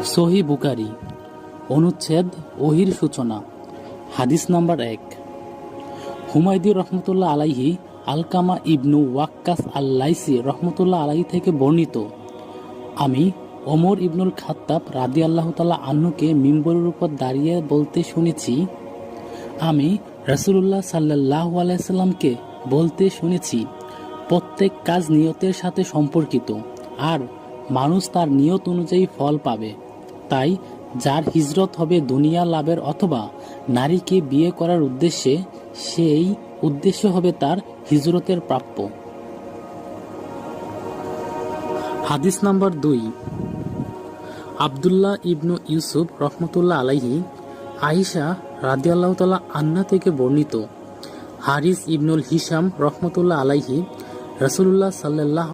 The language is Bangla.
সহিহ বুখারী অনুচ্ছেদ ওহীর সূচনা। হাদিস নাম্বার 1। হুমায়দী রহমতুল্লাহ আলাইহি আলকামা ইবনু ওয়াক্কাস আল-লাইসি রহমতুল্লাহ আলাইহি থেকে বর্ণিত, আমি ওমর ইবনুল খাত্তাব রাদিয়াল্লাহু তাআলা আনহুকে মিম্বরের উপর দাঁড়িয়ে বলতে শুনেছি, আমি রাসূলুল্লাহ সাল্লাল্লাহু আলাইহি সাল্লামকে বলতে শুনেছি, প্রত্যেক কাজ নিয়তের সাথে সম্পর্কিত, আর মানুষ তার নিয়ত অনুযায়ী ফল পাবে। তাই যার হিজরত হবে দুনিয়া লাভের অথবা নারীকে বিয়ে করার উদ্দেশ্যে, সেই উদ্দেশ্য হবে তার হিজরতের প্রাপ্য। হাদিস নাম্বার 2। আব্দুল্লাহ ইবনু ইউসুফ রহমতুল্লাহ আলাইহি আয়েশা রাদিয়াল্লাহু তাআলা আনহা থেকে বর্ণিত, হারিস ইবনুল হিশাম রহমতুল্লাহ আলাইহি রাসূলুল্লাহ সাল্লাল্লাহু